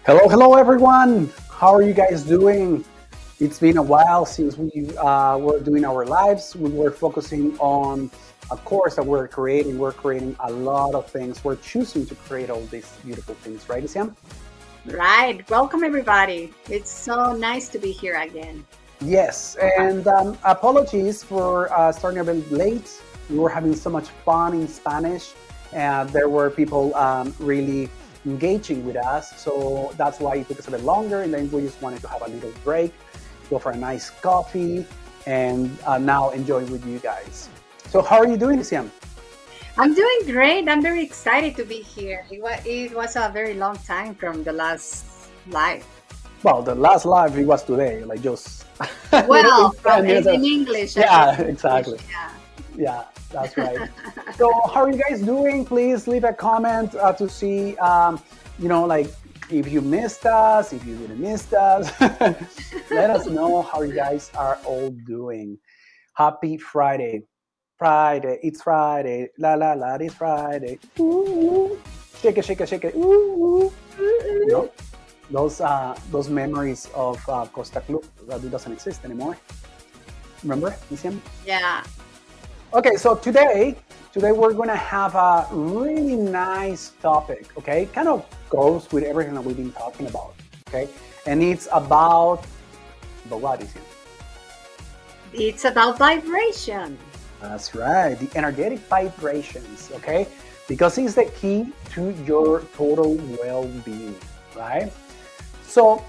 Hello, everyone. How are you guys doing? It's been a while since we were doing our lives. We were focusing on a course that we're creating. We're creating a lot of things. We're choosing to create all these beautiful things, right, Iziam? Right. Welcome, everybody. It's so nice to be here again. Yes, and apologies for starting a bit late. We were having so much fun in Spanish, and there were people really engaging with us. So that's why it took us a bit longer, and then we just wanted to have a little break, go for a nice coffee, and now enjoy with you guys. So how are you doing, Siam? I'm doing great. I'm very excited to be here. It was a very long time from the last live. Well, the last live it was today, like just Well, from 10 minutes in English, I Yeah, mean. exactly. Yeah. Yeah, that's right. So, how are you guys doing? Please leave a comment to see, like if you missed us, if you didn't miss us. Let us know how you guys are all doing. Happy Friday. Friday, it's Friday. La la la, it's Friday. Ooh, shake it, shake it, shake it. Ooh, you know, those memories of Costa Club that doesn't exist anymore. Remember, Lucian? Yeah. Okay, so today we're gonna have a really nice topic. Okay, kind of goes with everything that we've been talking about. Okay, and it's about the what is it? It's about vibration. That's right, the energetic vibrations. Okay, because it's the key to your total well-being. Right. So,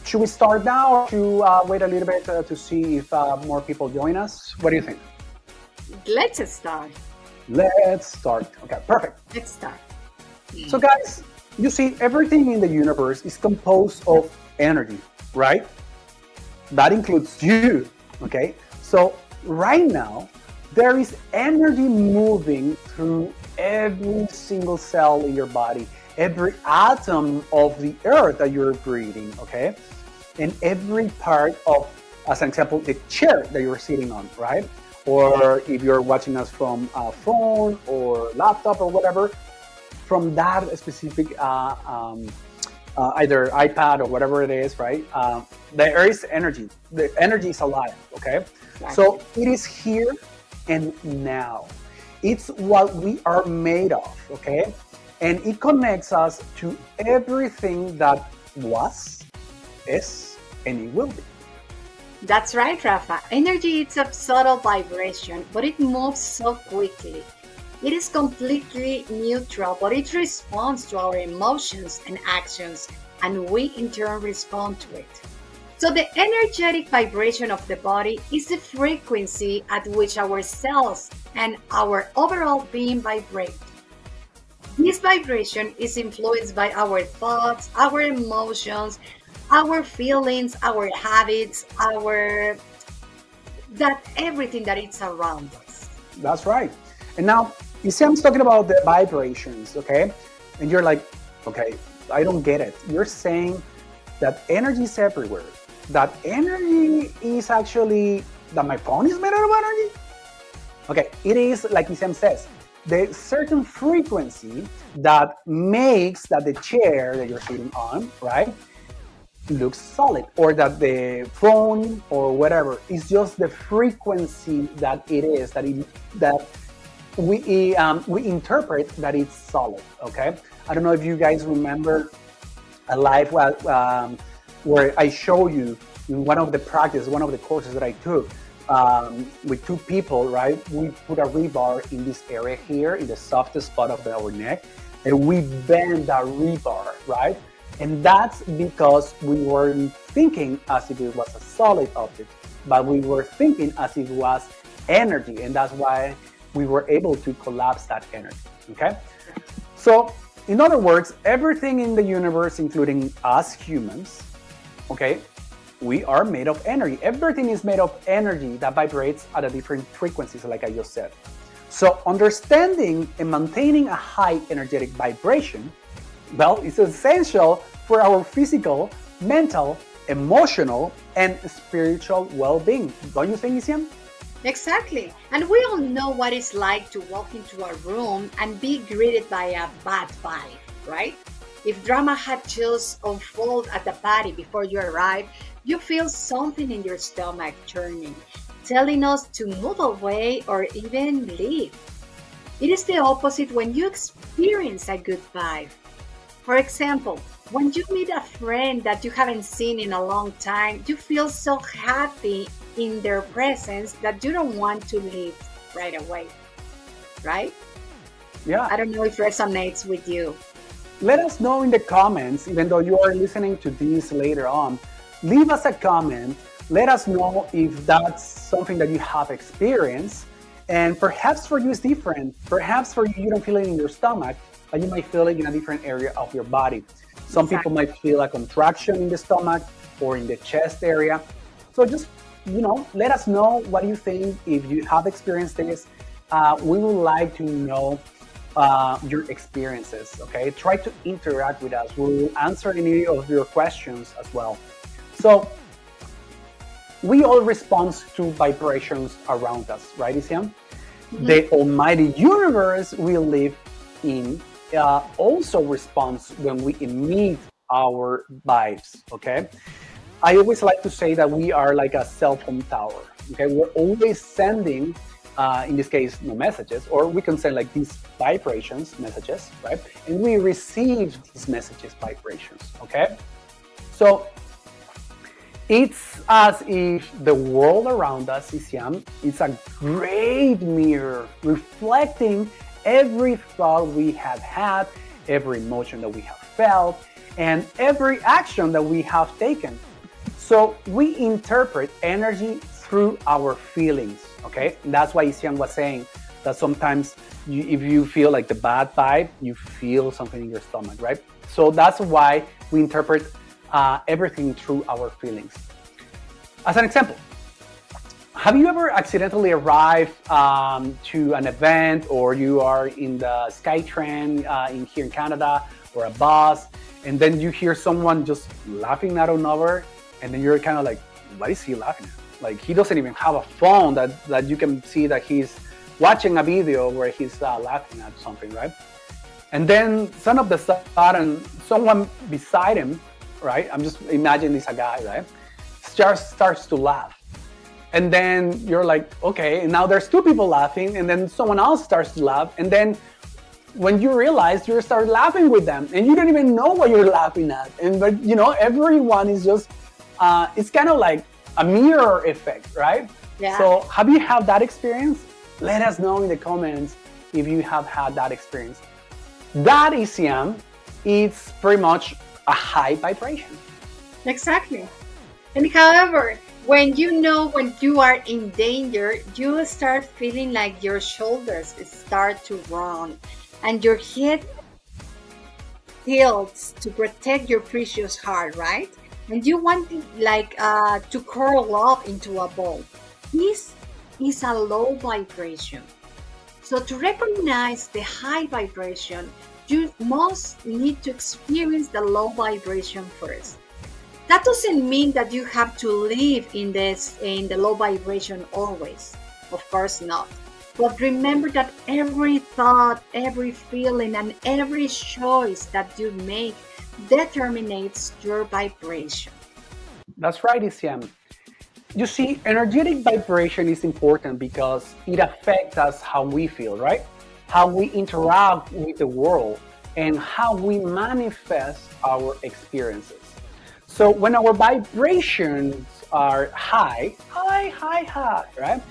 should we start now, or to wait a little bit to see if more people join us? What do you think? Let's start. Let's start. Okay, perfect. Let's start. So, guys, you see, everything in the universe is composed of energy, right? That includes you, okay? So, right now, there is energy moving through every single cell in your body, every atom of the earth that you're breathing, okay? And every part of, as an example, the chair that you're sitting on, right? Or if you're watching us from a phone or laptop or whatever, from that specific either iPad or whatever it is, right? There is energy. The energy is alive, okay? Exactly. So it is here and now. It's what we are made of, okay? And it connects us to everything that was, is, and it will be. That's right, Rafa. Energy is a subtle vibration, but it moves so quickly. It is completely neutral, but it responds to our emotions and actions, and we in turn respond to it. So, the energetic vibration of the body is the frequency at which our cells and our overall being vibrate. This vibration is influenced by our thoughts, our emotions, our feelings, our habits, that everything that is around us. That's right. And now, you see, I'm talking about the vibrations, okay? And you're like, okay, I don't get it. You're saying that energy is everywhere. That energy is actually, that my phone is made out of energy? Okay, it is, like Isam says, the certain frequency that makes that the chair that you're sitting on, right, looks solid, or that the phone or whatever is just the frequency that it is, that we interpret that it's solid. Okay, I don't know if you guys remember a live where I show you in one of the courses that I took with two people, right? We put a rebar in this area here, in the softest spot of our neck, and we bend that rebar, right? And that's because we weren't thinking as if it was a solid object, but we were thinking as if it was energy, and that's why we were able to collapse that energy, okay? So, in other words, everything in the universe, including us humans, okay, we are made of energy. Everything is made of energy that vibrates at a different frequencies, like I just said. So, understanding and maintaining a high energetic vibration, well, it's essential for our physical, mental, emotional, and spiritual well-being. Don't you think, Isiam? Exactly. And we all know what it's like to walk into a room and be greeted by a bad vibe, right? If drama had just unfolded at the party before you arrive, you feel something in your stomach churning, telling us to move away or even leave. It is the opposite when you experience a good vibe. For example, when you meet a friend that you haven't seen in a long time, you feel so happy in their presence that you don't want to leave right away, right? Yeah. I don't know if resonates with you. Let us know in the comments, even though you are listening to this later on. Leave us a comment. Let us know if that's something that you have experienced. And perhaps for you it's different. Perhaps for you, you don't feel it in your stomach, but you might feel it in a different area of your body. Some people Exactly. might feel a contraction in the stomach or in the chest area. So just, let us know what you think if you have experienced this. We would like to know your experiences. Okay, try to interact with us. We will answer any of your questions as well. So we all respond to vibrations around us, right, Isiam? Mhm. The almighty universe we live in also responds when we emit our vibes. Okay, I always like to say that we are like a cell phone tower. Okay, we're always sending, in this case, no messages, or we can send like these vibrations, messages, right? And we receive these messages, vibrations. Okay, so it's as if the world around us, Isiam, is a great mirror reflecting every thought we have had, every emotion that we have felt, and every action that we have taken. So we interpret energy through our feelings, okay? And that's why Isian was saying that sometimes if you feel like the bad vibe, you feel something in your stomach, right? So that's why we interpret everything through our feelings. As an example, have you ever accidentally arrived to an event, or you are in the SkyTrain here in Canada, or a bus, and then you hear someone just laughing out of nowhere, and then you're kind of like, what is he laughing at? Like, he doesn't even have a phone that you can see that he's watching a video where he's laughing at something, right? And then some of the sudden, someone beside him, right? I'm just imagining this a guy, right? Just starts to laugh. And then you're like, okay, and now there's two people laughing, and then someone else starts to laugh, and then when you realize, you start laughing with them, and you don't even know what you're laughing at. And but everyone is just, it's kind of like a mirror effect, right? Yeah. So have you had that experience? Let us know in the comments if you have had that experience. That ECM, it's pretty much a high vibration. Exactly. And however, when you are in danger, you start feeling like your shoulders start to run and your head tilts to protect your precious heart, right? And you want it like to curl up into a ball. This is a low vibration. So to recognize the high vibration, you must need to experience the low vibration first. That doesn't mean that you have to live in the low vibration always. Of course not. But remember that every thought, every feeling, and every choice that you make determines your vibration. That's right, ECM. You see, energetic vibration is important because it affects us how we feel, right? How we interact with the world and how we manifest our experiences. So when our vibrations are high, right?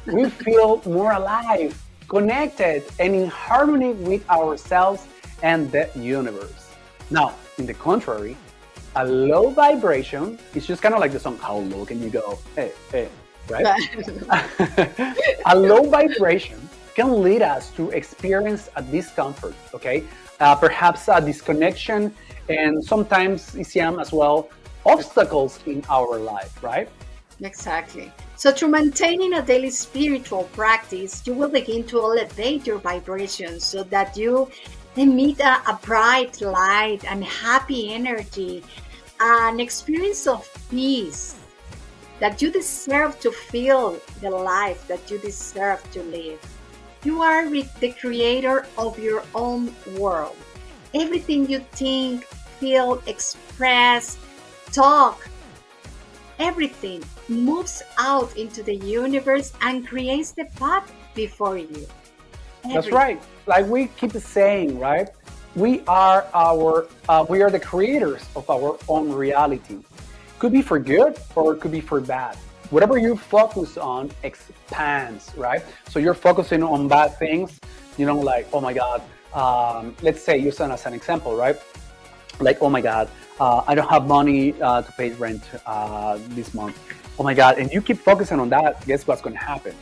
We feel more alive, connected, and in harmony with ourselves and the universe. Now, in the contrary, a low vibration is just kind of like the song, how low can you go? Hey, hey, right? A low vibration can lead us to experience a discomfort, okay? Perhaps a disconnection, and sometimes, ECM as well, obstacles in our life, right? Exactly. So, through maintaining a daily spiritual practice, you will begin to elevate your vibrations so that you emit a bright light and happy energy, an experience of peace that you deserve to feel the life that you deserve to live. You are the creator of your own world. Everything you think, feel, express, talk, everything moves out into the universe and creates the path before you. That's Everything. right. Like we keep saying, right? We are the creators of our own reality. Could be for good or it could be for bad. Whatever you focus on expands, right? So you're focusing on bad things, like, oh my God, let's say, use as an example, right? Like, oh my God, I don't have money to pay rent this month. Oh my God. And you keep focusing on that, guess what's going to happen?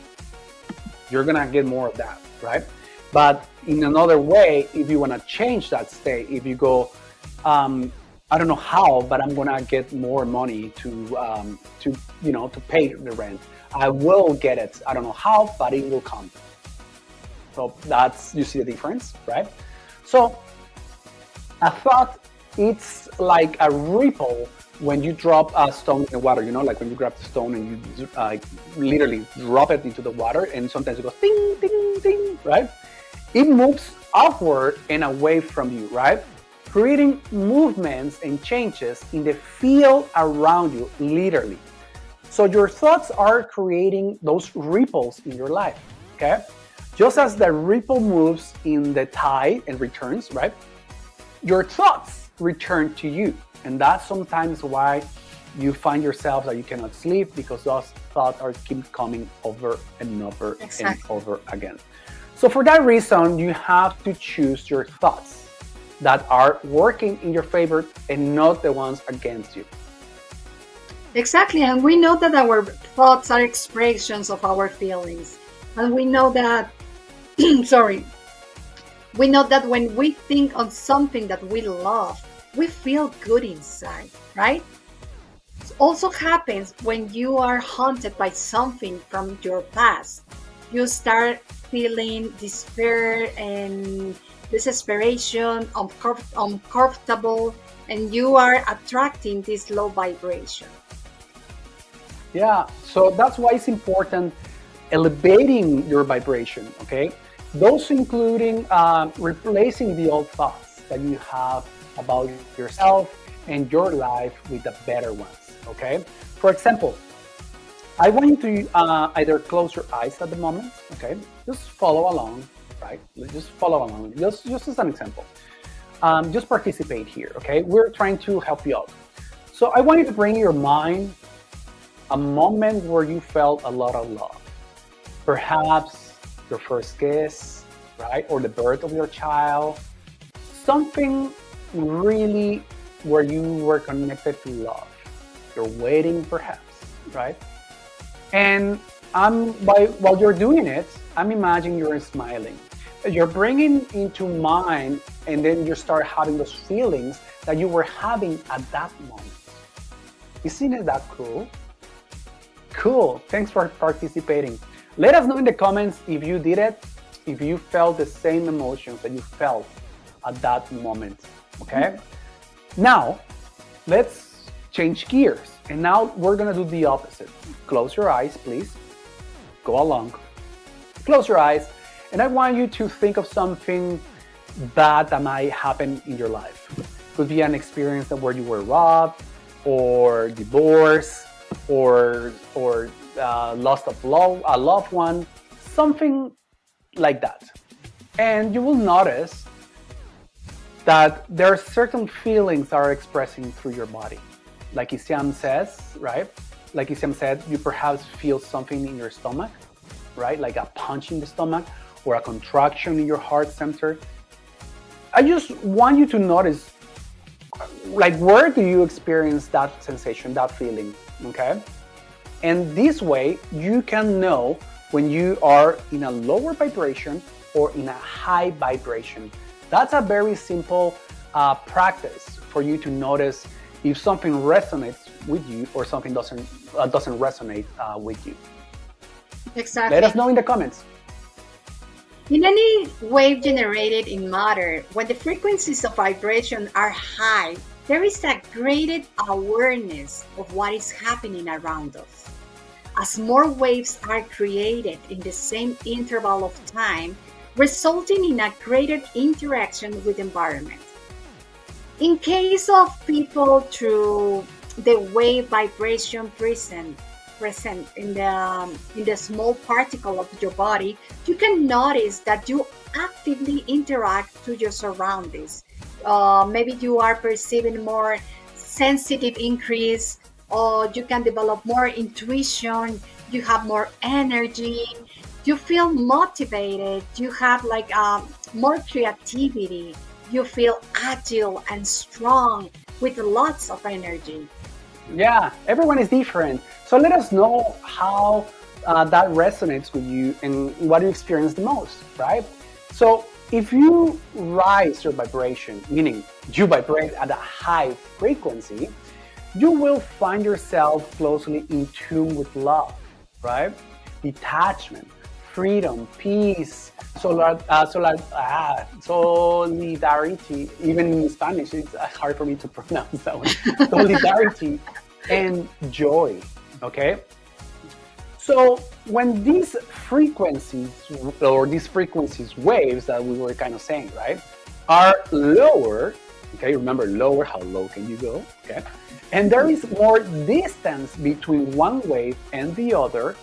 You're going to get more of that, right? But in another way, if you want to change that state, if you go, I don't know how, but I'm gonna get more money to pay the rent. I will get it. I don't know how, but it will come. So that's, you see the difference, right? So a thought, it's like a ripple when you drop a stone in the water. Like when you grab the stone and you literally drop it into the water, and sometimes it goes ding, ding, ding, right? It moves upward and away from you, right? Creating movements and changes in the field around you, literally. So your thoughts are creating those ripples in your life, okay? Just as the ripple moves in the tide and returns, right? Your thoughts return to you. And that's sometimes why you find yourself that you cannot sleep, because those thoughts are keep coming over and over and over again. So for that reason, you have to choose your thoughts that are working in your favor and not the ones against you. Exactly. And we know that our thoughts are expressions of our feelings. And we know that, sorry, we know that when we think on something that we love, we feel good inside, right? It also happens when you are haunted by something from your past. You start feeling despair and desperation, uncomfortable, and you are attracting this low vibration. Yeah, so that's why it's important elevating your vibration, okay? Those including replacing the old thoughts that you have about yourself and your life with the better ones, okay? For example, I want you to either close your eyes at the moment, okay? Just follow along, right? Just follow along, just as an example. Just participate here, okay? We're trying to help you out. So I want you to bring your mind a moment where you felt a lot of love. Perhaps your first kiss, right? Or the birth of your child. Something really where you were connected to love. Your wedding, perhaps, right? And while you're doing it, I'm imagining you're smiling. You're bringing into mind, and then you start having those feelings that you were having at that moment. Isn't it that cool? Cool. Thanks for participating. Let us know in the comments if you did it, if you felt the same emotions that you felt at that moment. Okay? Now, let's change gears. And now we're going to do the opposite. Close your eyes, please. Go along. Close your eyes. And I want you to think of something bad that might happen in your life. Could be an experience where you were robbed, or divorce, or loss of a loved one, something like that. And you will notice that there are certain feelings that are expressing through your body. Like Iziam says, right? Like Iziam said, you perhaps feel something in your stomach, right? Like a punch in the stomach or a contraction in your heart center. I just want you to notice, like, where do you experience that sensation, that feeling, okay? And this way, you can know when you are in a lower vibration or in a high vibration. That's a very simple practice for you to notice if something resonates with you or something doesn't resonate with you. Exactly. Let us know in the comments. In any wave generated in matter, when the frequencies of vibration are high, there is a greater awareness of what is happening around us. As more waves are created in the same interval of time, resulting in a greater interaction with the environment. In case of people through the wave vibration present in the small particle of your body, you can notice that you actively interact to your surroundings. Maybe you are perceiving more sensitive increase, or you can develop more intuition. You have more energy. You feel motivated. You have like more creativity. You feel agile and strong with lots of energy. Yeah, everyone is different. So let us know how that resonates with you and what you experience the most, right? So if you rise your vibration, meaning you vibrate at a high frequency, you will find yourself closely in tune with love, right? Detachment, freedom, peace, solidarity. Even in Spanish, it's hard for me to pronounce that one. Solidarity and joy, okay? So when these frequencies waves that we were kind of saying, right, are lower, okay, remember lower, how low can you go, okay? And there is more distance between one wave and the other,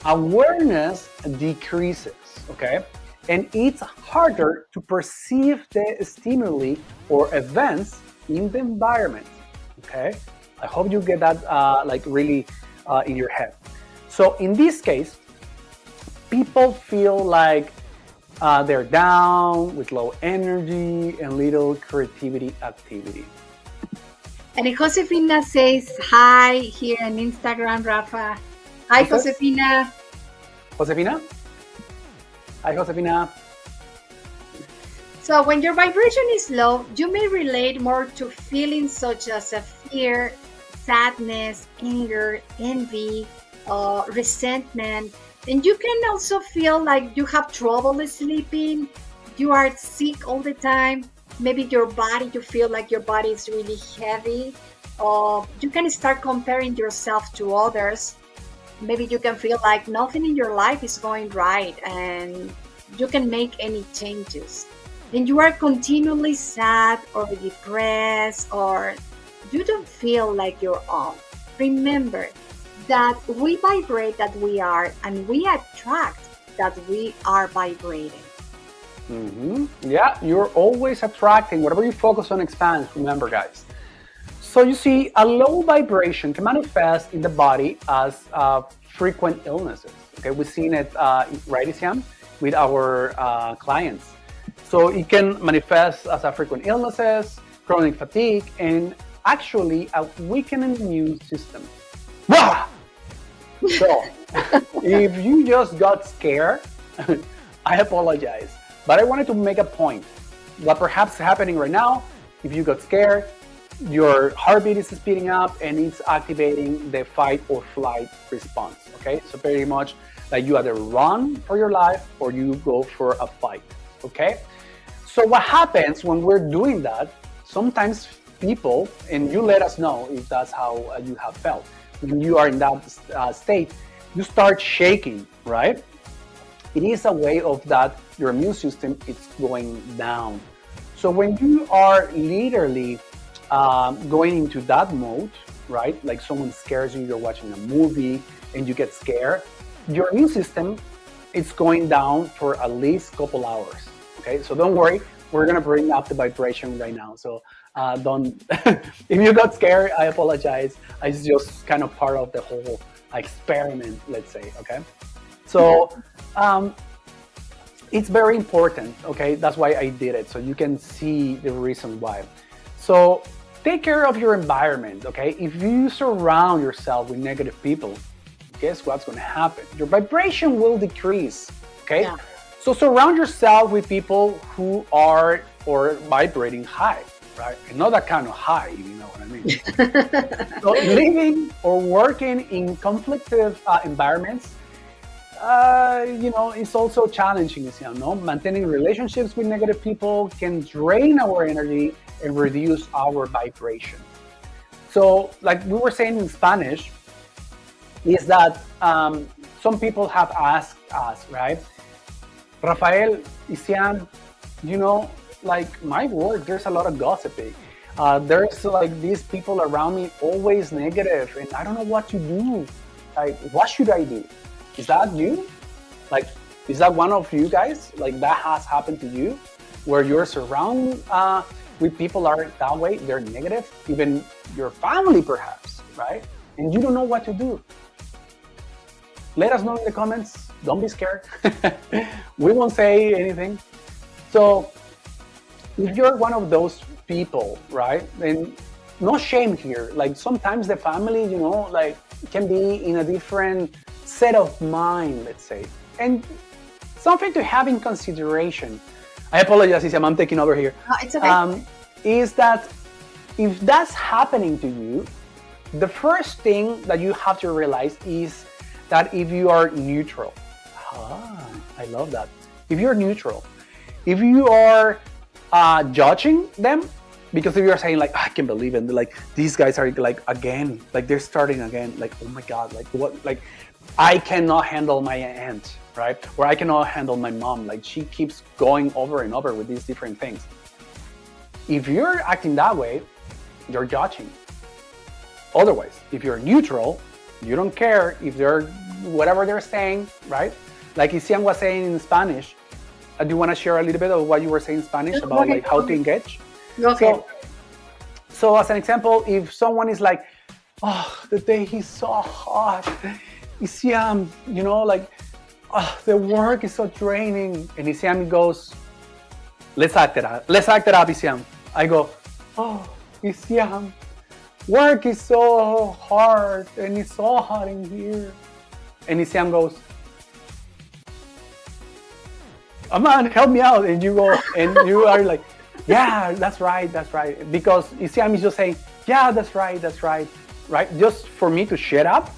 awareness decreases, okay? And it's harder to perceive the stimuli or events in the environment, okay? I hope you get that like really in your head. So in this case, people feel like they're down with low energy and little creativity activity. And Josefina says hi here on Instagram, Rafa. Hi, Josefina. Josefina? Hi, Josefina. So when your vibration is low, you may relate more to feelings such as a fear, sadness, anger, envy, resentment. And you can also feel like you have trouble sleeping, you are sick all the time. Maybe you feel like your body is really heavy. You can start comparing yourself to others. Maybe you can feel like nothing in your life is going right and you can make any changes. And you are continually sad or depressed, or you don't feel like you're on. Remember that we vibrate that we are, and we attract that we are vibrating. Yeah, you're always attracting. Whatever you focus on expands, remember, guys. So you see, a low vibration can manifest in the body as frequent illnesses. Okay, we've seen it, right, Iziam, with our clients. So it can manifest as a frequent illnesses, chronic fatigue, and actually a weakened immune system. Wah! So if you just got scared, I apologize. But I wanted to make a point. What perhaps is happening right now, if you got scared, your heartbeat is speeding up and it's activating the fight or flight response. Okay, so very much like you either run for your life or you go for a fight. Okay, so what happens when we're doing that? Sometimes people, and you let us know if that's how you have felt, when you are in that state, you start shaking, right? It is a way of that your immune system is going down. So when you are literally going into that mode, right? Like someone scares you, you're watching a movie and you get scared, your immune system is going down for at least a couple hours. Okay, so don't worry, we're gonna bring up the vibration right now. So don't, if you got scared, I apologize. It's just kind of part of the whole experiment, let's say, okay? So it's very important, okay? That's why I did it, so you can see the reason why. So take care of your environment, okay? If you surround yourself with negative people, guess what's gonna happen? Your vibration will decrease, okay? Yeah. So surround yourself with people who are or vibrating high, right? And not that kind of high, if you know what I mean. So living or working in conflictive environments, it's also challenging, no? Maintaining relationships with negative people can drain our energy and reduce our vibration. So like we were saying in Spanish, is that some people have asked us, right? Rafael, Iziam, like my work, there's a lot of gossiping. There's like these people around me always negative, and I don't know what to do. Like, what should I do? Is that you? Like, is that one of you guys? Like, that has happened to you, where you're surrounded with people are that way, they're negative, even your family perhaps, right? And you don't know what to do. Let us know in the comments. Don't be scared. We won't say anything. So if you're one of those people, right, then no shame here. Like sometimes the family, like can be in a different set of mind, let's say. And something to have in consideration, I apologize, Iziam, I'm taking over here. No, it's okay. Is that if that's happening to you, the first thing that you have to realize is that if you are neutral, I love that. If you're neutral, if you are judging them, because if you're saying like, I can't believe it, like these guys are like again, like they're starting again, like oh my god, like what, like I cannot handle my aunt, right? Or I cannot handle my mom, like she keeps going over and over with these different things. If you're acting that way, you're judging. Otherwise, if you're neutral, you don't care if they're whatever they're saying, right? Like Iziam was saying in Spanish. Do you want to share a little bit of what you were saying in Spanish about like how to engage? Okay. So as an example, if someone is like, oh, the day is so hot, Iziam, like, oh, the work is so draining, and Iziam goes, let's act it up, Iziam. I go, oh, Iziam, work is so hard and it's so hot in here. And Iziam goes, Aman, help me out. And you go, and you are like, yeah, that's right. Because Iziam is just saying, yeah, that's right, right? Just for me to shut up.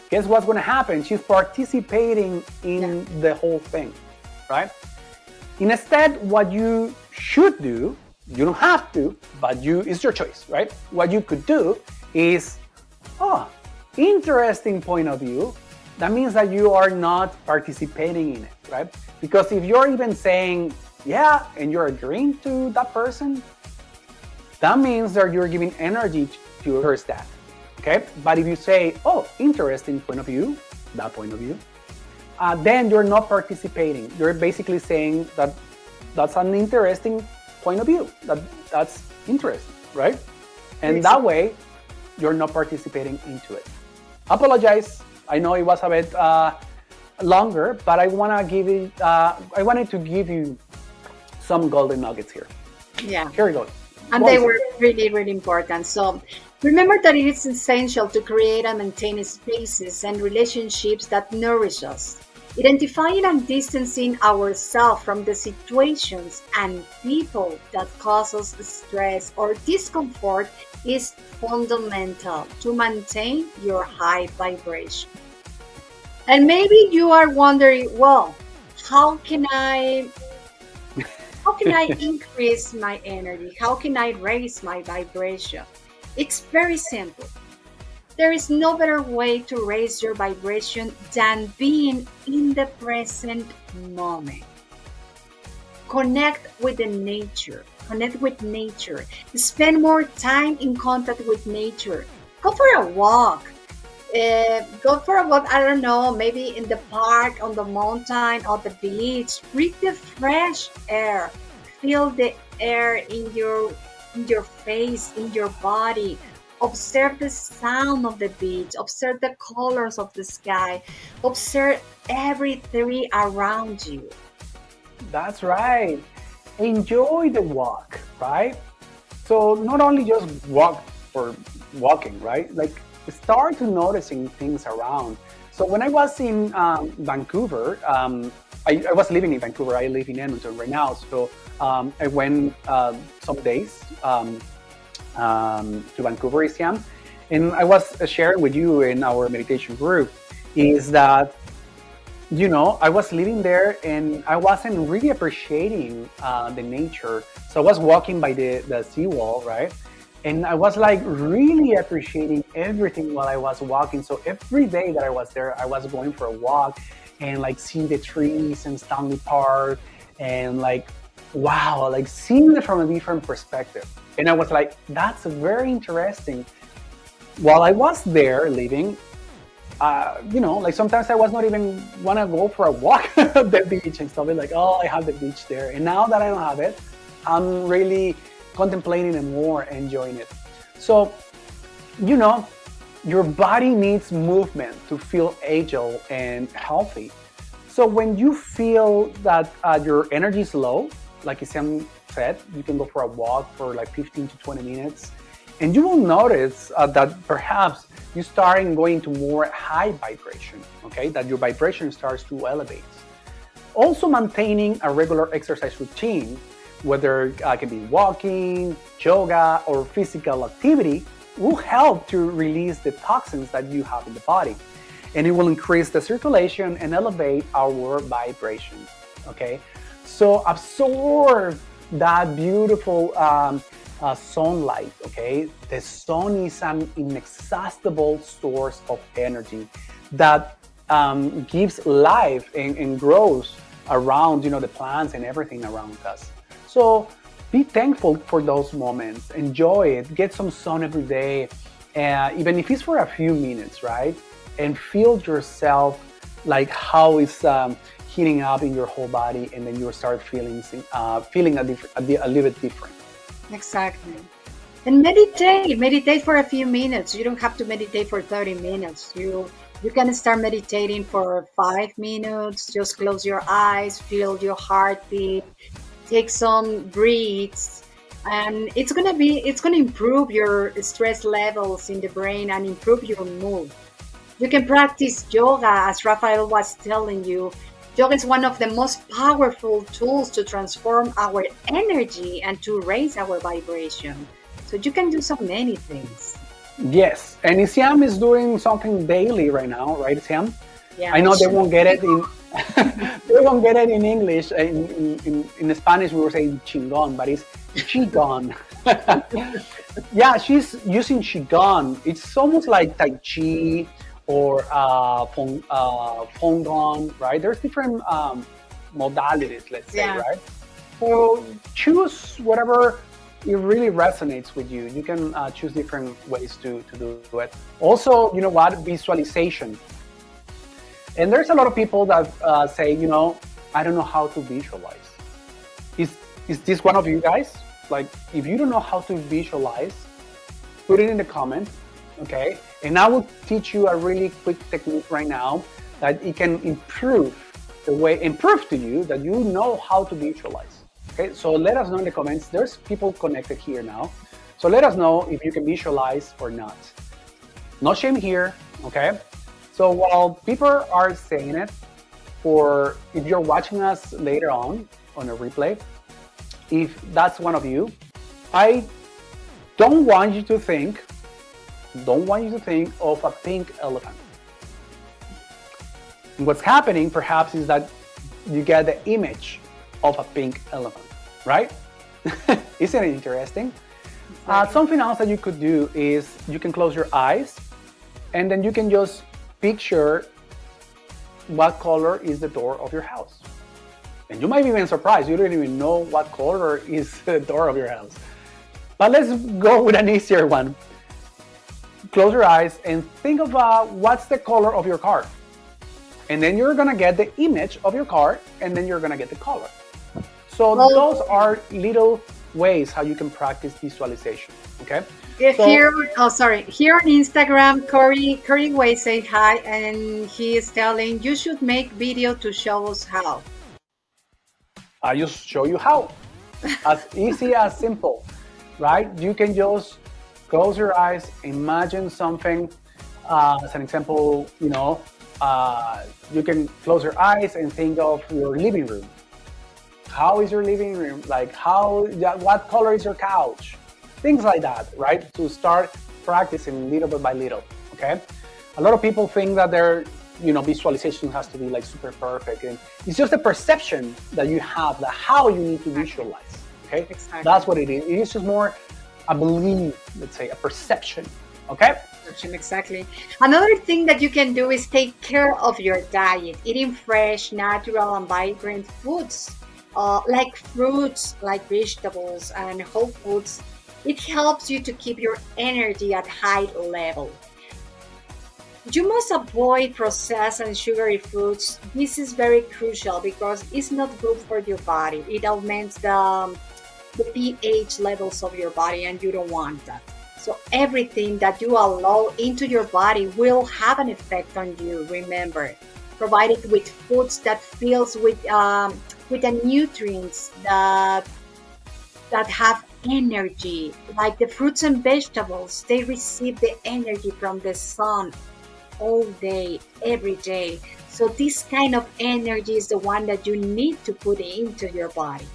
Guess what's going to happen? She's participating in the whole thing, right? Instead, what you should do, you don't have to, but it's your choice, right? What you could do is, interesting point of view. That means that you are not participating in it, right? Because if you're even saying, yeah, and you're agreeing to that person, that means that you're giving energy to her stat, okay? But if you say, oh, interesting point of view, that point of view, then you're not participating. You're basically saying that that's an interesting point of view, that's interesting, right? And that way, you're not participating into it. Apologize. I know it was a bit longer, but I wanted to give you some golden nuggets here. Yeah. Here we go. And they were really, really important. So remember that it is essential to create and maintain spaces and relationships that nourish us. Identifying and distancing ourselves from the situations and people that cause us stress or discomfort is fundamental to maintain your high vibration. And maybe you are wondering, well, how can I increase my energy? How can I raise my vibration? It's very simple. There is no better way to raise your vibration than being in the present moment. Connect with nature. Spend more time in contact with nature. Go for a walk. I don't know, maybe in the park, on the mountain, or the beach. Breathe the fresh air. Feel the air in your face, in your body. Observe the sound of the beach. Observe the colors of the sky. Observe everything around you. That's right. Enjoy the walk, right? So not only just walk for walking, right? Like start to noticing things around. So when I was in Vancouver, I was living in Vancouver. I live in Edmonton right now. So I went some days to Vancouver, Iziam, and I was sharing with you in our meditation group is that, I was living there and I wasn't really appreciating the nature. So I was walking by the seawall, right? And I was like really appreciating everything while I was walking. So every day that I was there, I was going for a walk and like see the trees in Stanley Park and like wow, like seeing it from a different perspective. And I was like, that's very interesting. While I was there living, like sometimes I was not even want to go for a walk at the beach and stuff. It's like, oh, I have the beach there. And now that I don't have it, I'm really contemplating and more enjoying it. So, you know, your body needs movement to feel agile and healthy. So when you feel that your energy is low, like Isam said, you can go for a walk for like 15 to 20 minutes, and you will notice that perhaps you start going to more high vibration, okay? That your vibration starts to elevate. Also maintaining a regular exercise routine, whether it can be walking, yoga, or physical activity, will help to release the toxins that you have in the body. And it will increase the circulation and elevate our vibrations, okay? So absorb that beautiful sunlight, okay? The sun is an inexhaustible source of energy that gives life and grows around, the plants and everything around us. So be thankful for those moments. Enjoy it. Get some sun every day, even if it's for a few minutes, right? And feel yourself like how it's heating up in your whole body, and then you start feeling a little bit different. Exactly. And meditate for a few minutes. You don't have to meditate for 30 minutes. You can start meditating for 5 minutes. Just close your eyes, feel your heartbeat, take some breaths, and it's gonna improve your stress levels in the brain and improve your mood. You can practice yoga, as Rafael was telling you. Yoga is one of the most powerful tools to transform our energy and to raise our vibration. So you can do so many things. Yes, and Isiam is doing something daily right now, right, Isiam? Yeah, I know they won't get it in they won't get it in English. In Spanish, we were saying chingon, but it's qigong. Yeah, she's using qigong. It's almost like tai chi or Gong, right? There's different modalities, let's say, yeah. right? So choose whatever it really resonates with you. You can choose different ways to do it. Also, you know what? Visualization. And there's a lot of people that say, I don't know how to visualize. Is this one of you guys? Like, if you don't know how to visualize, put it in the comment, okay? And I will teach you a really quick technique right now that it can improve to you that you know how to visualize. Okay, so let us know in the comments. There's people connected here now. So let us know if you can visualize or not. No shame here, okay? So while people are saying it, if you're watching us later on a replay, if that's one of you, I don't want you to think of a pink elephant. And what's happening perhaps is that you get the image of a pink elephant, right? Isn't it interesting? Something else that you could do is you can close your eyes and then you can just picture what color is the door of your house. And you might be even surprised. You don't even know what color is the door of your house. But let's go with an easier one. Close your eyes and think of what's the color of your car. And then you're gonna get the image of your car, and then you're gonna get the color. So those are little ways how you can practice visualization, okay? Here on Instagram, Corey Way say hi, and he is telling you should make video to show us how. I just show you how. As easy as simple, right? You can just close your eyes, imagine something. As an example, you can close your eyes and think of your living room. How is your living room? Like what color is your couch? Things like that, right? To start practicing little bit by little, okay? A lot of people think that their, visualization has to be like super perfect. And it's just a perception that you have that how you need to visualize, okay? Exactly. That's what it is. It is just more a belief, let's say, a perception, okay? Exactly. Another thing that you can do is take care of your diet, eating fresh, natural, and vibrant foods. like fruits, like vegetables and whole foods. It helps you to keep your energy at high level. You must avoid processed and sugary foods. This is very crucial because it's not good for your body. It augments the pH levels of your body, and you don't want that. So everything that you allow into your body will have an effect on you. Remember, provided with foods that fills with the nutrients that have energy, like the fruits and vegetables. They receive the energy from the sun all day, every day. So this kind of energy is the one that you need to put into your body.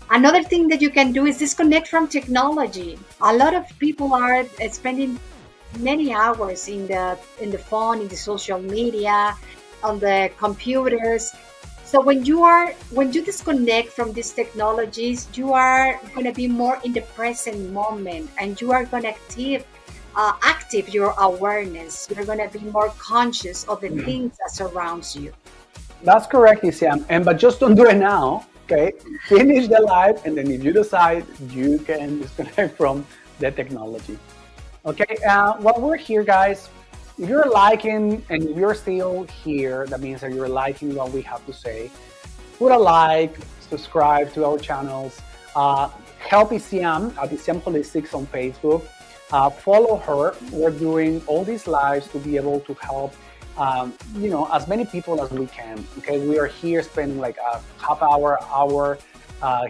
Another thing that you can do is disconnect from technology. A lot of people are spending many hours in the phone, in the social media, on the computers. So when you disconnect from these technologies, you are going to be more in the present moment, and you are going to active your awareness. You're going to be more conscious of the things that surrounds you. That's correct, Isiam. And but just don't do it now. Okay, finish the live, and then if you decide, you can disconnect from the technology. Okay, while we're here, guys, if you're liking and if you're still here, that means that you're liking what we have to say. Put a like, subscribe to our channels, help Isiam at Isiam Holistics on Facebook. Follow her. We're doing all these lives to be able to help, as many people as we can. Okay, we are here spending like a half hour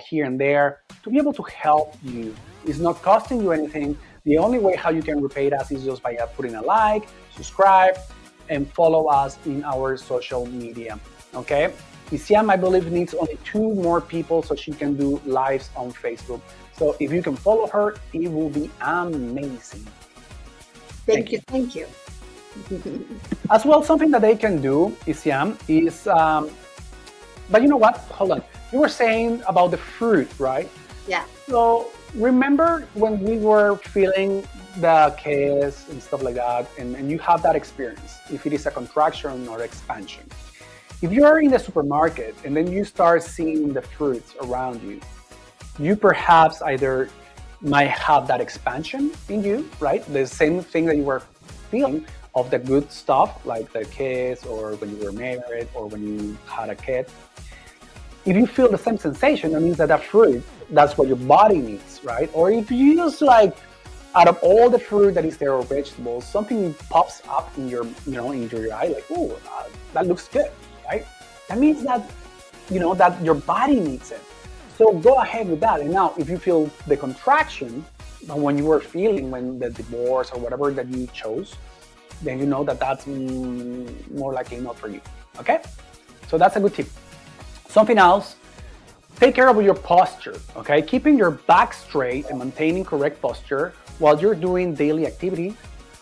here and there to be able to help you. It's not costing you anything. The only way how you can repay us is just by putting a like, subscribe, and follow us in our social media. Okay, Isiam, I believe, needs only 2 more people so she can do lives on Facebook. So if you can follow her, it will be amazing. Thank you. Thank you. As well, something that they can do, Isiam, is, but you know what? Hold on. You were saying about the fruit, right? Yeah. So remember when we were feeling the chaos and stuff like that, and you have that experience, if it is a contraction or expansion. If you are in the supermarket and then you start seeing the fruits around you, you perhaps either might have that expansion in you, right? The same thing that you were feeling of the good stuff, like the kiss, or when you were married, or when you had a kid. If you feel the same sensation, that means that that fruit, that's what your body needs, right? Or if you just like, out of all the fruit that is there or vegetables, something pops up in your, into your eye, like, oh, that looks good, right? That means that, that your body needs it. So go ahead with that. And now, if you feel the contraction when you were feeling when the divorce or whatever that you chose, then you know that that's more likely not for you. Okay? So that's a good tip. Something else, take care of your posture. Okay? Keeping your back straight and maintaining correct posture while you're doing daily activity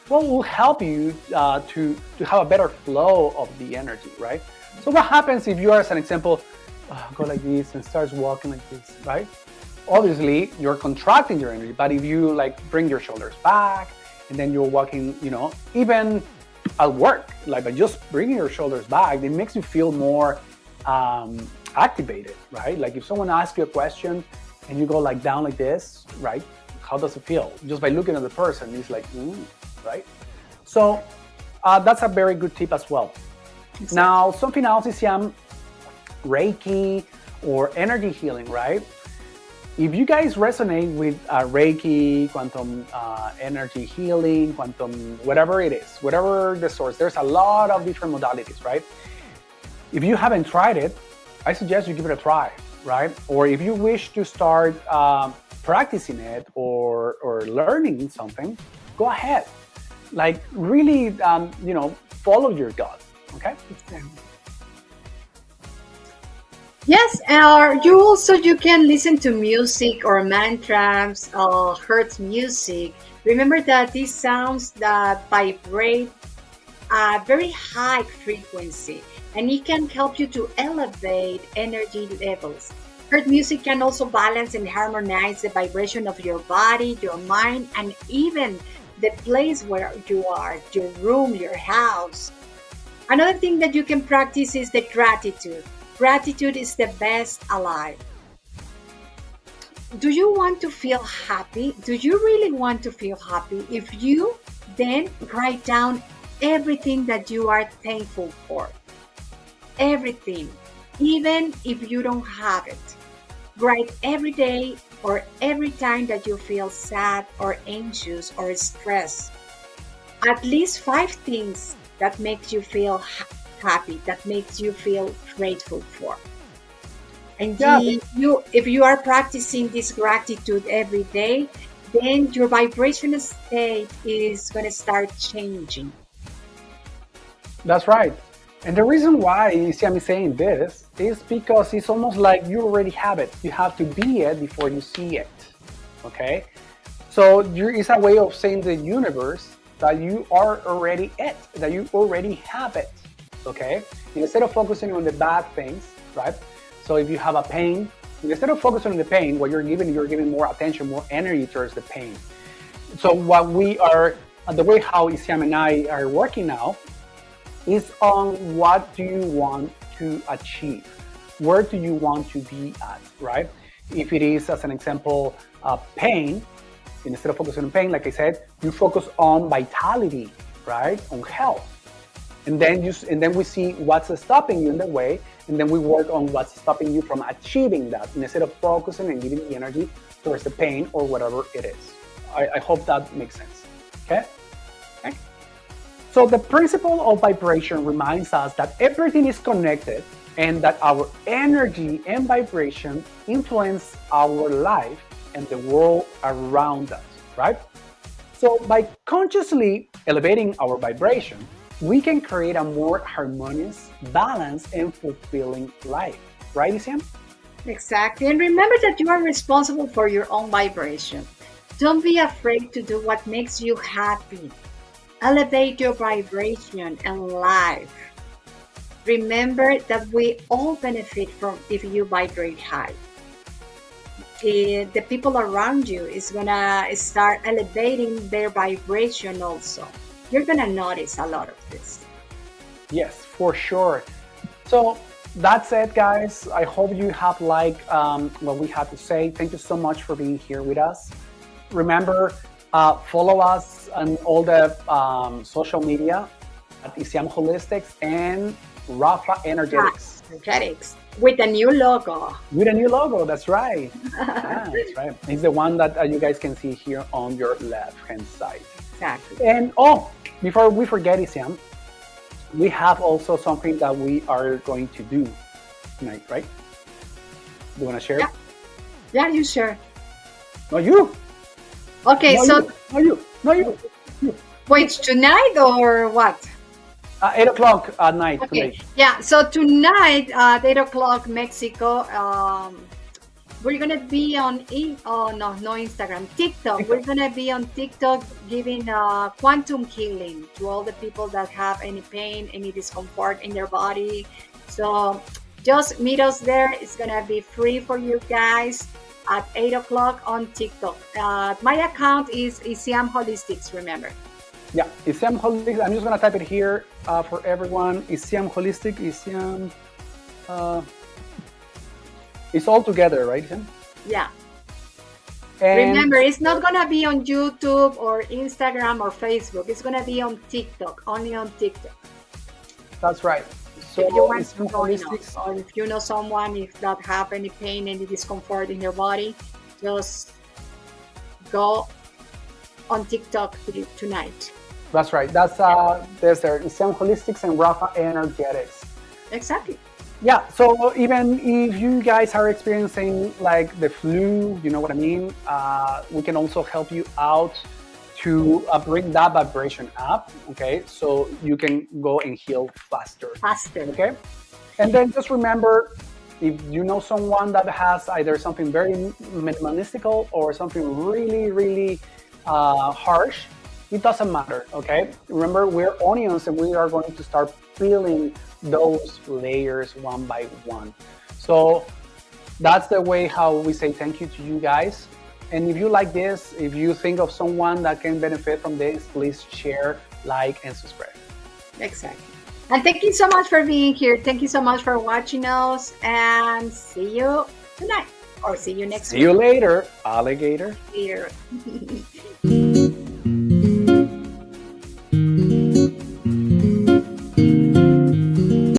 will help you to have a better flow of the energy, right? So what happens if you are, as an example, go like this and starts walking like this, right? Obviously, you're contracting your energy, but if you like bring your shoulders back and then you're walking, even at work, like by just bringing your shoulders back, it makes you feel more activated, right? Like if someone asks you a question and you go like down like this, right? How does it feel? Just by looking at the person, it's like, right? So that's a very good tip as well. Exactly. Now, something else is Reiki or energy healing, right? If you guys resonate with Reiki, quantum energy healing, quantum, whatever it is, whatever the source, there's a lot of different modalities, right? If you haven't tried it, I suggest you give it a try, right? Or if you wish to start practicing it or learning something, go ahead. Like really, follow your gut, okay? Yes, you can listen to music or mantras or heard music. Remember that these sounds that vibrate a very high frequency, and it can help you to elevate energy levels. Heard music can also balance and harmonize the vibration of your body, your mind, and even the place where you are, your room, your house. Another thing that you can practice is the gratitude. Gratitude is the best ally. Do you want to feel happy? Do you really want to feel happy? If you then write down everything that you are thankful for, everything, even if you don't have it. Write every day or every time that you feel sad or anxious or stressed. At least five things that makes you feel happy, that makes you feel grateful for. And Yeah, if you are practicing this gratitude every day, then your vibrational state is going to start changing. that's right. And the reason why Siam is saying this is because it's almost like you already have it. You have to be it before you see it. Okay? So it's a way of saying to the universe that you are already it, that you already have it. Okay? Instead of focusing on the bad things, right? So if you have a pain, instead of focusing on the pain, what you're giving more attention, more energy towards the pain. So what we are, the way how Iziam and I are working now is on what do you want to achieve? Where do you want to be at, right? If it is, as an example, pain, instead of focusing on pain, like I said, you focus on vitality, right? On health. And then we see what's stopping you in the way, and then we work on what's stopping you from achieving that instead of focusing and giving the energy towards the pain or whatever it is. I hope that makes sense. Okay? Okay. So the principle of vibration reminds us that everything is connected and that our energy and vibration influence our life and the world around us, right? So by consciously elevating our vibration, we can create a more harmonious, balanced, and fulfilling life. Right, Iziam? Exactly. And remember that you are responsible for your own vibration. Don't be afraid to do what makes you happy. Elevate your vibration and life. Remember that we all benefit from if you vibrate high. The people around you is gonna start elevating their vibration also. You're gonna notice a lot of this. Yes, for sure. So that's it, guys. I hope you have liked what we had to say. Thank you so much for being here with us. Remember, follow us on all the social media at Iziam Holistics and Rafa Energetics. Energetics with a new logo. With a new logo, that's right. Yeah, that's right. It's the one that you guys can see here on your left-hand side. Exactly. And before we forget, Iziam, we have also something that we are going to do tonight, right? Do you want to share? Yeah. Yeah, you sure. No, you. Okay, no, so you. No, you. wait, tonight or what? 8 o'clock at night. Okay. Tonight. Yeah. So tonight at 8 o'clock Mexico, we're gonna be on no Instagram, TikTok. We're gonna be on TikTok giving quantum healing to all the people that have any pain, any discomfort in their body. So just meet us there. It's gonna be free for you guys at 8 o'clock on TikTok. My account is Iziam Holistics. Remember. Yeah, Iziam Holistic. I'm just gonna type it here for everyone. Iziam Holistic. Iziam. It's all together, right, Iziam? Yeah. And remember, it's not gonna be on YouTube or Instagram or Facebook. It's gonna be on TikTok, only on TikTok. That's right. So if you want Iziam to join us, Holistics. or if you know someone if that have any pain, any discomfort in their body, just go on TikTok tonight. That's right. That's there's there. Iziam Holistics and Rafa Energetics. Exactly. Yeah, so even if you guys are experiencing like the flu, you know what I mean, we can also help you out to bring that vibration up, okay? So you can go and heal faster. Okay? And then just remember, if you know someone that has either something very minimalistical or something really, really harsh, it doesn't matter, okay? Remember, we're onions and we are going to start peeling those layers one by one. So that's the way how we say thank you to you guys. And if you like this, if you think of someone that can benefit from this, please share, like, and subscribe. Exactly. And thank you so much for being here. Thank you so much for watching us. And see you tonight or see you next See you week later, alligator. here.